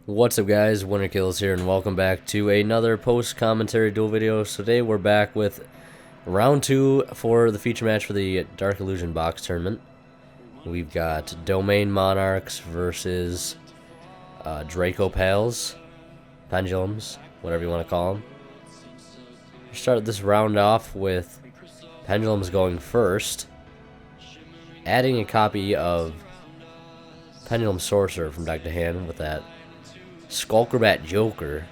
What's up, guys? Winter Kills here, and welcome back to another post-commentary duel video. So today we're back with round 2 for the feature match for the Dark Illusion box tournament. We've got Domain Monarchs versus Draco Pals, Pendulums, whatever you want to call them. Start this round off with Pendulums going first, adding a copy of Pendulum Sorcerer from deck to hand with that Skullcrobat Joker.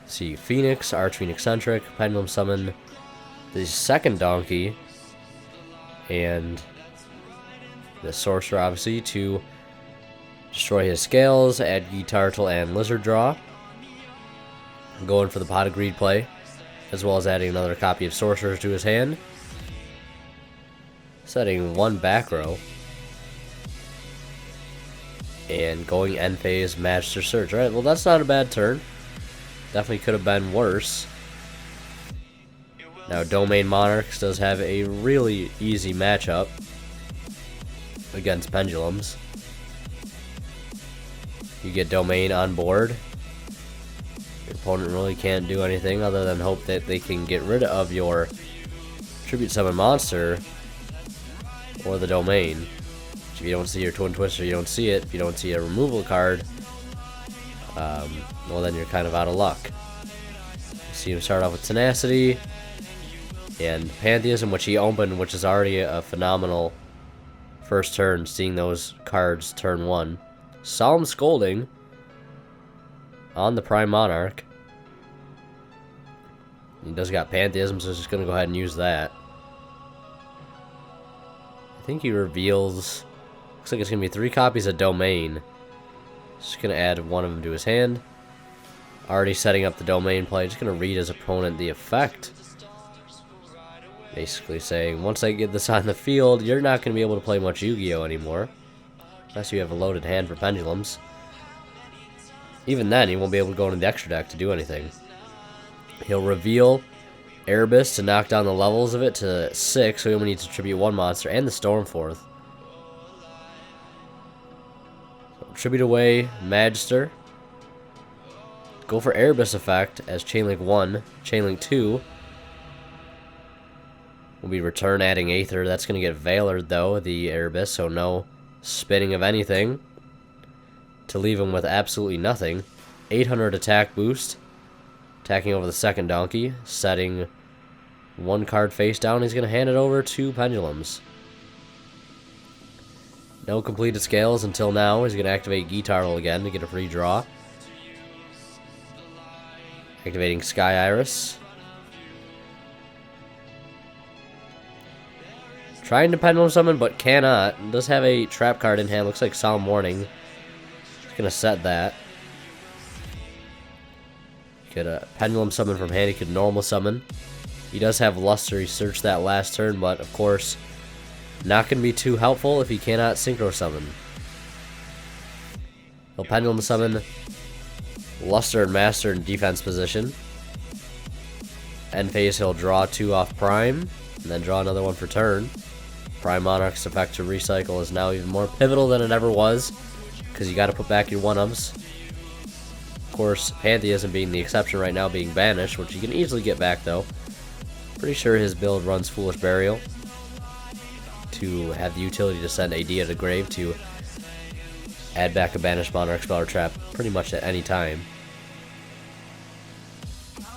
See, Phoenix, Archfiend Eccentric, Pendulum Summon the second Donkey, and the Sorcerer, obviously, to destroy his scales, add Guitartle and Lizard Draw. Going for the Pot of Greed play, as well as adding another copy of Sorcerer to his hand. Setting one back row. And going end phase, Magister Surge. Alright, well, that's not a bad turn. Definitely could have been worse. Now, Domain Monarchs does have a really easy matchup against Pendulums. You get Domain on board. Your opponent really can't do anything other than hope that they can get rid of your Tribute Summon monster or the Domain. If you don't see your Twin Twister, you don't see it. If you don't see a removal card, well, then you're kind of out of luck. You see him start off with Tenacity and Pantheism, which he opened, which is already a phenomenal first turn, seeing those cards turn 1. Solemn Scolding on the Prime Monarch. He does got Pantheism, so he's just going to go ahead and use that. I think he reveals... Looks like it's going to be 3 copies of Domain. Just going to add one of them to his hand. Already setting up the Domain play. Just going to read his opponent the effect. Basically saying, once I get this on the field, you're not going to be able to play much Yu-Gi-Oh! Anymore. Unless you have a loaded hand for Pendulums. Even then, he won't be able to go into the extra deck to do anything. He'll reveal Erebus to knock down the levels of it to 6, so he only needs to tribute 1 monster, and the Stormforth. Tribute away Magister. Go for Erebus effect as Chainlink 1. Chainlink 2 will be return adding Aether. That's going to get Veilered, though, the Erebus, so no spinning of anything to leave him with absolutely nothing. 800 attack boost. Attacking over the second Donkey. Setting 1 card face down. He's going to hand it over to Pendulums. No completed scales until now. He's going to activate Guitartle again to get a free draw. Activating Sky Iris. Trying to Pendulum Summon, but cannot. Does have a trap card in hand. Looks like Solemn Warning. He's going to set that. Could Pendulum Summon from hand. He could Normal Summon. He does have Luster. He searched that last turn, but of course... not going to be too helpful if he cannot Synchro Summon. He'll Pendulum Summon Luster and Master in defense position. End phase, he'll draw 2 off Prime, and then draw another one for turn. Prime Monarch's effect to recycle is now even more pivotal than it ever was, because you got to put back your 1-ups. Of course, Pantheism being the exception right now, being banished, which you can easily get back though. Pretty sure his build runs Foolish Burial to have the utility to send Idea to grave to add back a banished Monarch spell or trap pretty much at any time.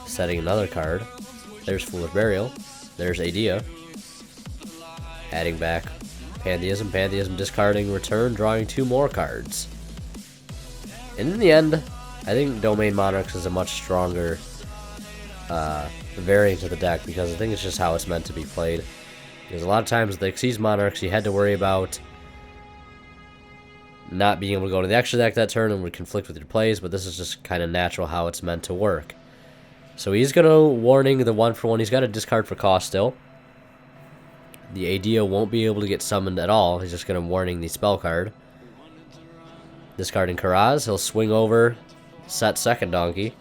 Setting another card. There's Foolish Burial. There's Idea. Adding back Pantheism. Pantheism discarding return, drawing 2 more cards. And in the end, I think Domain Monarchs is a much stronger variant of the deck, because I think it's just how it's meant to be played. Because a lot of times with the Xyz Monarchs, you had to worry about not being able to go to the extra deck that turn and would conflict with your plays, but this is just kind of natural how it's meant to work. So he's going to warning the 1-for-1. He's got a discard for cost still. The Idea won't be able to get summoned at all. He's just going to warning the spell card. Discarding Karaz, he'll swing over, set second Donkey.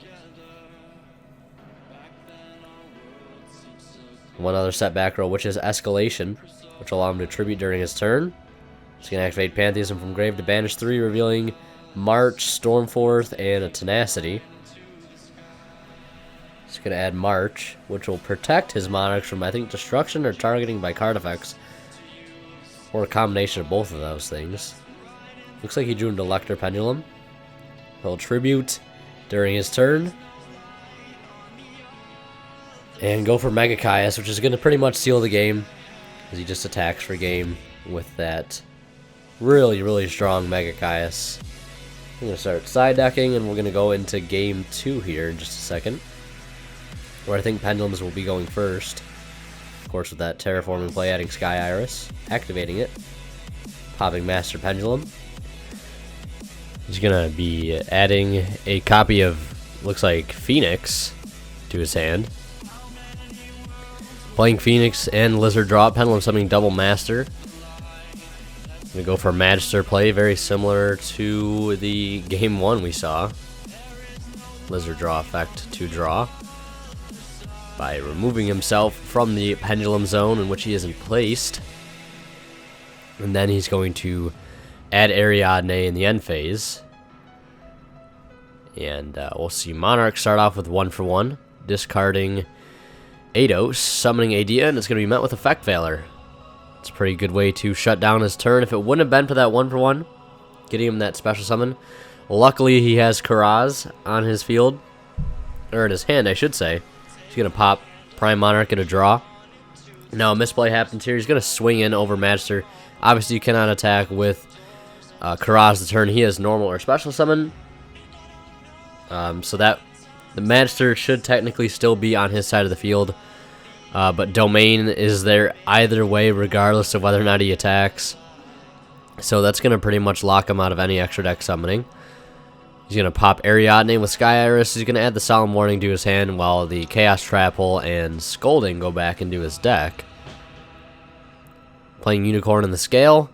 One other set back row, which is Escalation, which will allow him to tribute during his turn. He's going to activate Pantheism from grave to banish 3, revealing March, Stormforth, and a Tenacity. He's going to add March, which will protect his Monarchs from, I think, destruction or targeting by card effects. Or a combination of both of those things. Looks like he drew into Elector Pendulum. He'll tribute during his turn. And go for Mega Caius, which is going to pretty much seal the game. Because he just attacks for game with that really, really strong Mega Caius. I'm going to start side decking, and we're going to go into game 2 here in just a second. Where I think Pendulums will be going first. Of course, with that terraforming play, adding Sky Iris, activating it, popping Master Pendulum. He's going to be adding a copy of, looks like, Phoenix to his hand. Playing Phoenix and Lizard draw, Pendulum summoning double Master. Gonna go for Magister play, very similar to the game 1 we saw. Lizard draw effect to draw. By removing himself from the Pendulum zone in which he isn't placed. And then he's going to add Ariadne in the end phase. And we'll see Monarch start off with 1-for-1, discarding Eidos, summoning Adia, and it's going to be met with Effect Valor. It's a pretty good way to shut down his turn. If it wouldn't have been for that 1-for-1, getting him that special summon. Luckily, he has Karaz on his field, or in his hand, I should say. He's going to pop Prime Monarch at a draw. Now, a misplay happens here. He's going to swing in over Magister. Obviously, you cannot attack with Karaz the turn he has normal or special summon. So that the Magister should technically still be on his side of the field. But Domain is there either way, regardless of whether or not he attacks. So that's going to pretty much lock him out of any extra deck summoning. He's going to pop Ariadne with Sky Iris. He's going to add the Solemn Warning to his hand while the Chaos Trap Hole and Scolding go back into his deck. Playing Unicorn in the Scale.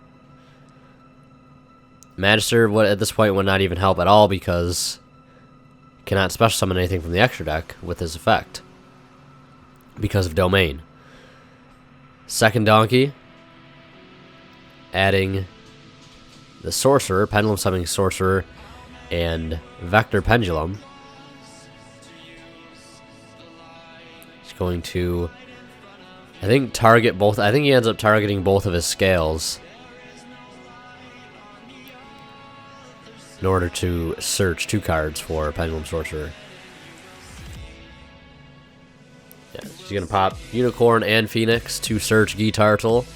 Magister at this point would not even help at all because he cannot special summon anything from the extra deck with his effect because of Domain. Second Donkey, adding the Sorcerer, Pendulum summoning Sorcerer, and Vector Pendulum. He's going to, I think, target both. I think he ends up targeting both of his scales in order to search 2 cards for Pendulum Sorcerer. Yeah, he's going to pop Unicorn and Phoenix to search Guitartle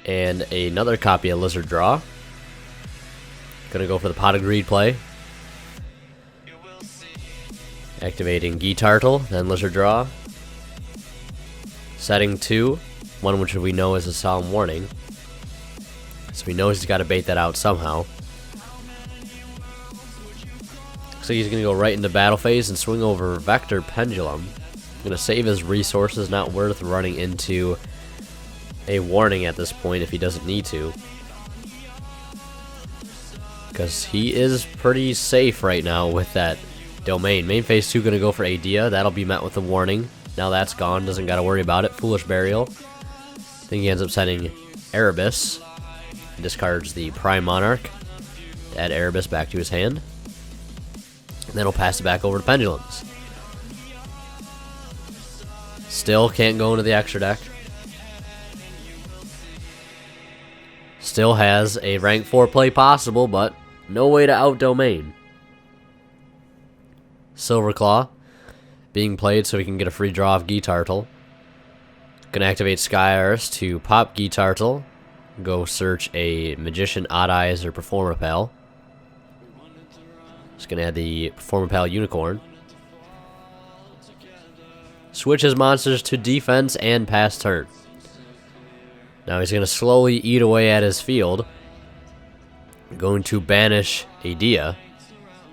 and another copy of Lizard Draw. Gonna go for the Pot of Greed play. Activating Guitartle, then Lizard Draw. Setting 2, one which we know is a Solemn Warning. So we know he's got to bait that out somehow. Looks like he's gonna go right into battle phase and swing over Vector Pendulum. Gonna save his resources, not worth running into a warning at this point if he doesn't need to. Because he is pretty safe right now with that Domain. Main phase 2 going to go for Adia. That'll be met with a warning. Now that's gone. Doesn't got to worry about it. Foolish Burial. I think he ends up sending Erebus. Discards the Prime Monarch. To add Erebus back to his hand. And then he'll pass it back over to Pendulums. Still can't go into the extra deck. Still has a rank 4 play possible, but no way to out-domain. Silverclaw being played so we can get a free draw of Guitartle. Gonna activate Sky Iris to pop Guitartle. Go search a Magician, Odd Eyes, or Perfomapal. Just gonna add the Perfomapal Unicorn. Switch his monsters to defense and pass turn. Now he's going to slowly eat away at his field. Going to banish Adia.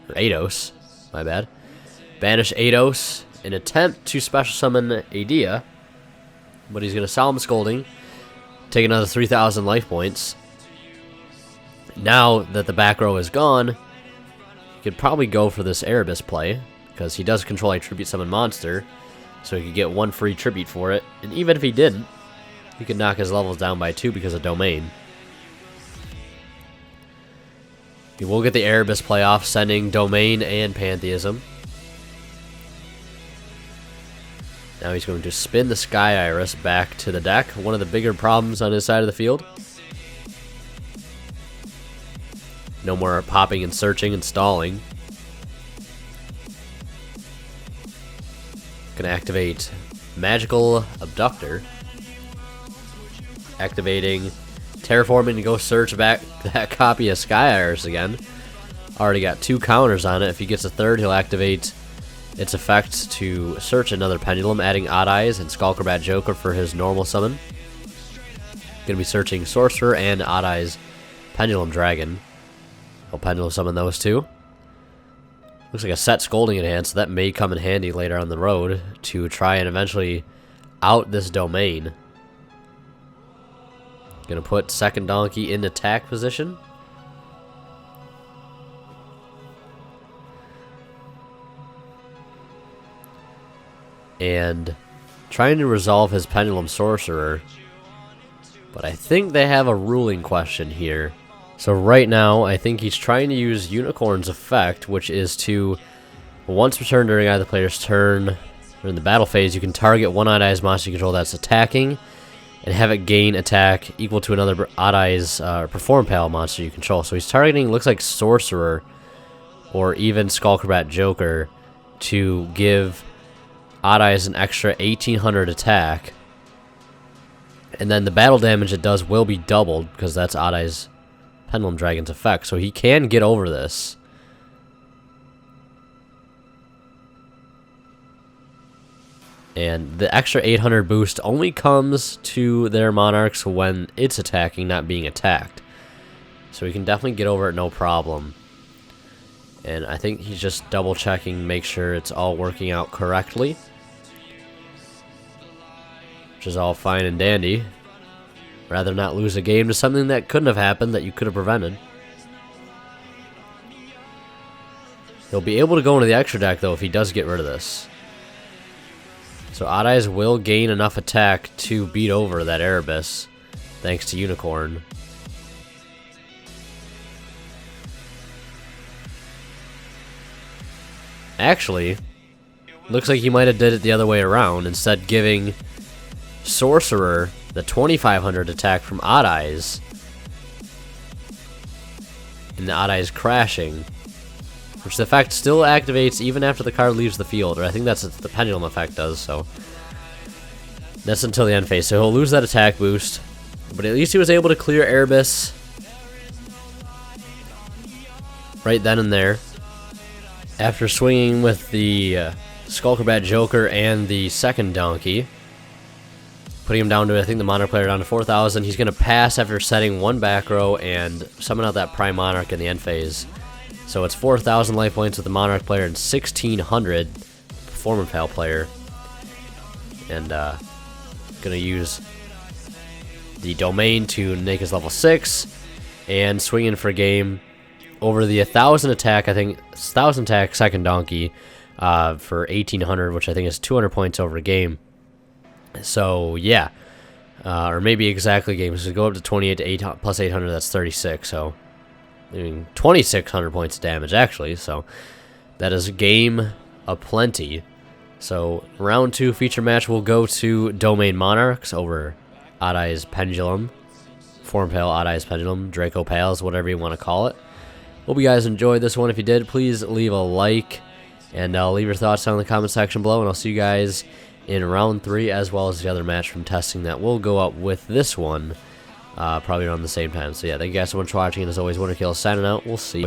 Or Eidos. My bad. Banish Eidos. In attempt to special summon Adia. But he's going to Solemn Scolding. Take another 3,000 life points. Now that the back row is gone, he could probably go for this Erebus play. Because he does control a Tribute Summon monster. So he could get 1 free Tribute for it. And even if he didn't, he could knock his levels down by 2 because of Domain. He will get the Erebus playoff, sending Domain and Pantheism. Now he's going to spin the Sky Iris back to the deck. One of the bigger problems on his side of the field. No more popping and searching and stalling. Gonna activate Magical Abductor. Activating Terraforming to go search back that copy of Sky Iris again. Already got 2 counters on it. If he gets a third, he'll activate its effect to search another Pendulum, adding Odd Eyes and Skullcrobat Joker for his normal summon. Gonna be searching Sorcerer and Odd Eyes Pendulum Dragon. He'll Pendulum summon those 2. Looks like a set Scolding in hand, so that may come in handy later on the road to try and eventually out this Domain. Gonna put second Donkey in attack position. And trying to resolve his Pendulum Sorcerer. But I think they have a ruling question here. So right now, I think he's trying to use Unicorn's effect, which is to, once per turn during either player's turn, or in the battle phase, you can target one Odd Eyes monster you control that's attacking, and have it gain attack equal to another Odd Eyes perfomapal monster you control. So he's targeting, looks like Sorcerer, or even Skullcrobat Joker, to give Odd Eyes an extra 1800 attack. And then the battle damage it does will be doubled, because that's Odd Eyes Pendulum Dragon's effect, so he can get over this. And the extra 800 boost only comes to their Monarchs when it's attacking, not being attacked. So he can definitely get over it no problem. And I think he's just double checking, make sure it's all working out correctly. Which is all fine and dandy. Rather not lose a game to something that couldn't have happened, that you could have prevented. He'll be able to go into the extra deck, though, if he does get rid of this. So Odd Eyes will gain enough attack to beat over that Erebus, thanks to Unicorn. Actually, looks like he might have did it the other way around, instead giving Sorcerer the 2500 attack from Odd Eyes, and the Odd Eyes crashing, which the effect still activates even after the card leaves the field, or I think that's what the Pendulum effect does, so that's until the end phase. So he'll lose that attack boost, but at least he was able to clear Erebus right then and there after swinging with the Skullcrobat Joker and the second Donkey. Putting him down to, I think, the Monarch player down to 4,000. He's going to pass after setting one back row and summon out that Prime Monarch in the end phase. So it's 4,000 life points with the Monarch player and 1,600 perfomapal player. And going to use the Domain to make his level 6 and swing in for game over the 1,000 attack, I think, 1,000 attack second Donkey for 1,800, which I think is 200 points over a game. So, yeah, or maybe exactly games. So go up to 28 to 8 plus 800, that's 36. So, I mean, 2,600 points of damage, actually. So, that is a game aplenty. So, round 2 feature match will go to Domain Monarchs over Odd Eyes Pendulum, perfomapal Odd Eyes Pendulum, Draco Pals, whatever you want to call it. Hope you guys enjoyed this one. If you did, please leave a like and leave your thoughts down in the comment section below, and I'll see you guys in round 3, as well as the other match from testing that will go up with this one, probably around the same time. So yeah, thank you guys so much for watching, and as always, Winterkill signing out. We'll see.